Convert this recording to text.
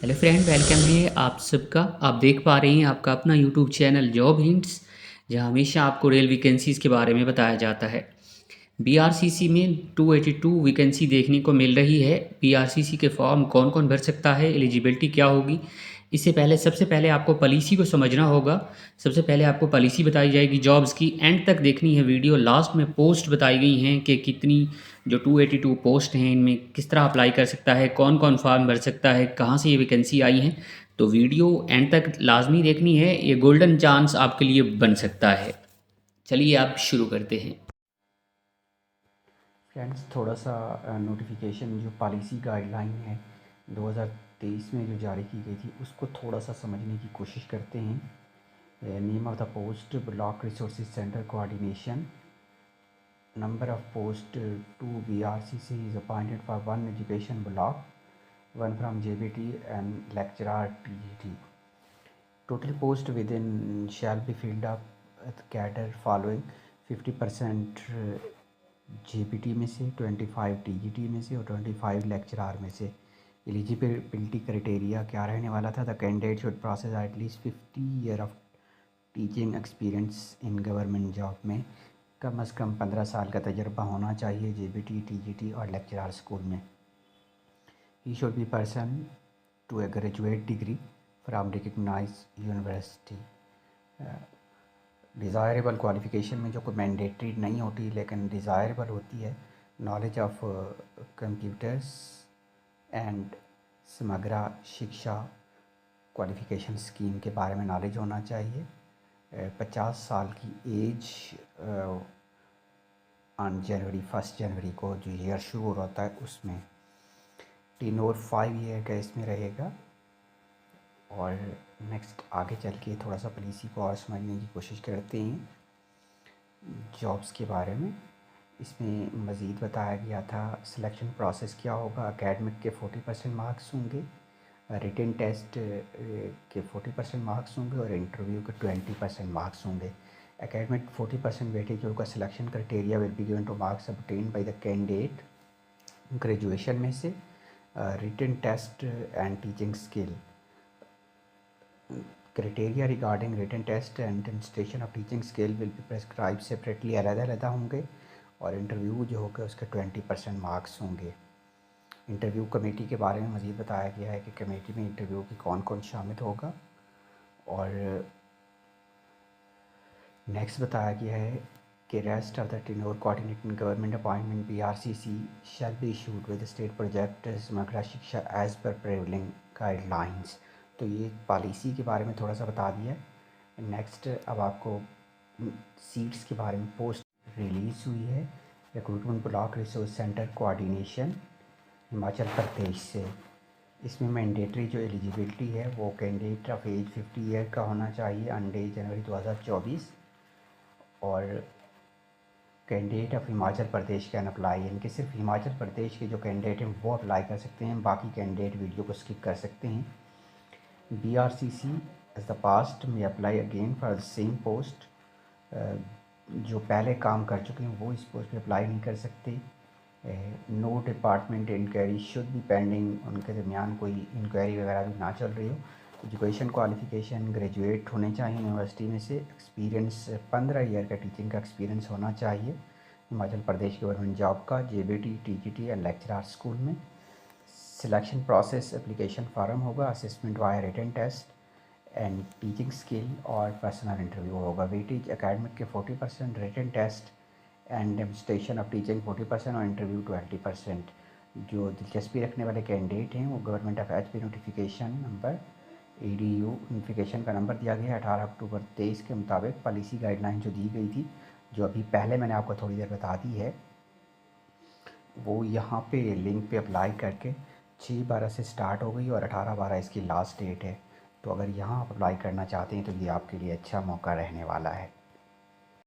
Hello friend, welcome है आप सबका। आप देख पा रहे हैं आपका अपना यूट्यूब चैनल जॉब हिंट्स, जहां हमेशा आपको रेल वैकेंसीज़ के बारे में बताया जाता है। बीआरसीसी में 282 वैकेंसी देखने को मिल रही है। बीआरसीसी के फॉर्म कौन कौन भर सकता है, एलिजिबिलिटी क्या होगी, इससे पहले सबसे पहले आपको पॉलिसी को समझना होगा। सबसे पहले आपको पॉलिसी बताई जाएगी जॉब्स की, एंड तक देखनी है वीडियो। लास्ट में पोस्ट बताई गई हैं कि कितनी जो 282 पोस्ट हैं इनमें किस तरह अप्लाई कर सकता है, कौन कौन फॉर्म भर सकता है, कहाँ से ये वैकेंसी आई हैं। तो वीडियो एंड तक लाजमी देखनी है, ये गोल्डन चांस आपके लिए बन सकता है। चलिए आप शुरू करते हैं। फ्रेंड्स, थोड़ा सा नोटिफिकेशन जो पॉलिसी गाइडलाइन है 2023 में जो जारी की गई थी उसको थोड़ा सा समझने की कोशिश करते हैं। Name of the post block resources centre coordination. Number of post 2 BRCC is appointed for 1 education block, 1 from JBT and lecturer TGT. Total post within shall be filled up at cadre following 50% JPT में से, 25 TGT में से और 25 lecturer में से। Eligibility criteria क्या रहने वाला था? The candidate should process at least 50 year of teaching experience in government job में कम से कम 15 साल का तजर्बा होना चाहिए JPT, TGT और लेक्चरार स्कूल में। He should be person to a graduate degree from recognise university. Desirable qualification में जो कोई मैंडेटरी नहीं होती लेकिन डिज़ायरेबल होती है, नॉलेज ऑफ कंप्यूटर्स एंड समग्र शिक्षा क्वालिफ़िकेशन स्कीम के बारे में नॉलेज होना चाहिए। 50 साल की एज ऑन जनवरी 1 जनवरी को जो ईयर शुरू होता है उसमें। टेन्योर 5 ईयर का इसमें रहेगा। और नेक्स्ट आगे चल के थोड़ा सा पॉलिसी को और समझने की कोशिश करते हैं जॉब्स के बारे में। इसमें मज़ीद बताया गया था सिलेक्शन प्रोसेस क्या होगा। एकेडमिक के 40% मार्क्स होंगे, रिटन टेस्ट के 40% मार्क्स होंगे और इंटरव्यू के 20% मार्क्स होंगे। एकेडमिक 40% वेटेज होगा। Selection criteria will be given to marks obtained by the candidate graduation में से, written test and teaching skill. Criteria regarding written test and demonstration of teaching skill will be prescribe separately, अलग-अलग होंगे। और interview जो होगा उसके 20% marks होंगे। Interview committee के बारे में मज़ीद बताया गया है कि कमेटी में इंटरव्यू की कौन कौन शामिल होगा। और नेक्स्ट बताया गया है कि rest of the tenure coordinating government appointment BRCC shall be issued with state project समग्र शिक्षा एज पर प्रेवलिंग गाइडलाइंस। तो ये पॉलिसी के बारे में थोड़ा सा बता दिया। नेक्स्ट अब आपको सीट्स के बारे में। पोस्ट रिलीज़ हुई है recruitment block resource centre coordination Himachal Pradesh से। इसमें मैंडेटरी जो एलिजिबिलिटी है वो कैंडिडेट ऑफ एज 50 ईयर का होना चाहिए अंडे जनवरी 2024। और candidate of Himachal Pradesh can apply, यानी कि सिर्फ हिमाचल प्रदेश के जो कैंडिडेट हैं वो अप्लाई कर सकते हैं, बाकी कैंडिडेट वीडियो को स्किप कर सकते हैं। BRCC एज द पास्ट में apply again for the same post. जो पहले काम कर चुके हैं वो इस पोस्ट पे अप्लाई नहीं कर सकते। No department inquiry should be pending, उनके दरमियान कोई इंक्वायरी वगैरह भी ना चल रही हो। एजुकेशन क्वालिफ़िकेशन ग्रेजुएट होने चाहिए यूनिवर्सिटी में से। एक्सपीरियंस 15 ईयर का टीचिंग का एक्सपीरियंस होना चाहिए हिमाचल प्रदेश गवर्नमेंट जॉब का, JBT, TGT and lecturer school में। सिलेक्शन प्रोसेस एप्लीकेशन फार्म होगा, assessment via written test and teaching skill और पर्सनल इंटरव्यू होगा। वेटेज एकेडमिक के 40%, written test and demonstration of teaching 40% और इंटरव्यू 20%। जो दिलचस्पी रखने वाले कैंडिडेट हैं वो government of HP notification number EDU notification का नंबर दिया गया है 18 अक्टूबर 23 के मुताबिक। पॉलिसी गाइडलाइन जो दी गई थी, जो अभी पहले मैंने आपको थोड़ी देर बता दी है, वो यहाँ पे लिंक पे अप्लाई करके 6/12 से स्टार्ट हो गई और 18/12 इसकी लास्ट डेट है। तो अगर यहाँ आप अप्लाई करना चाहते हैं तो ये आपके लिए अच्छा मौका रहने वाला है।